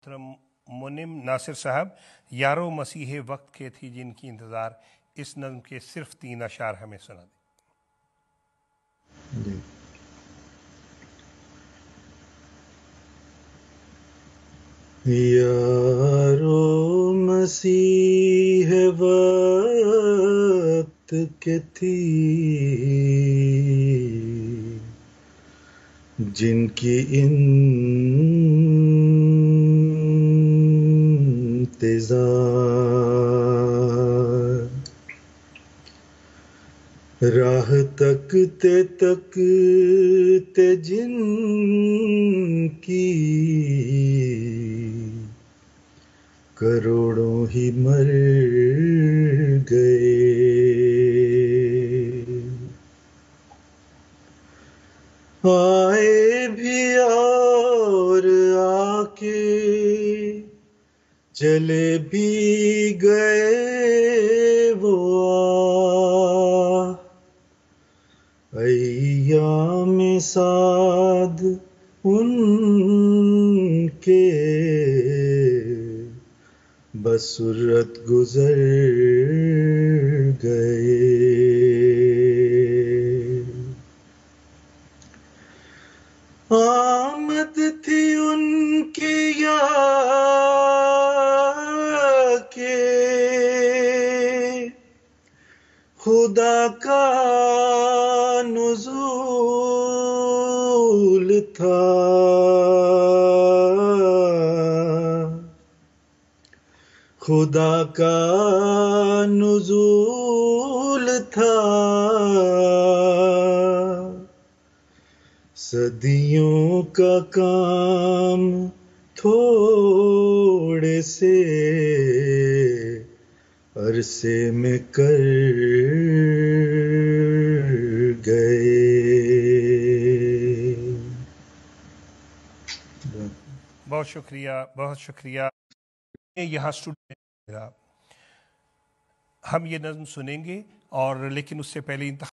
محترم منم ناصر صاحب، یارو مسیح وقت کے تھی جن کی انتظار، اس نظم کے صرف 3 اشعار ہمیں سنا دیں۔ یارو مسیح وقت کے تھی جن کی انتظار، راہ تکتے تکتے جن کی کروڑوں ہی مر گئے، آئے بھی اور آ کے چلے بھی گئے وہ ایام سعد ان کے بسرت گزر گئے، آمد تھی ان کی یا کہ خدا کا نزول تھا، خدا کا نزول تھا، صدیوں کا کام تھوڑے سے عرصے میں کر گئے۔ بہت شکریہ، بہت شکریہ۔ یہاں اسٹوڈنٹ ہم یہ نظم سنیں گے، اور لیکن اس سے پہلے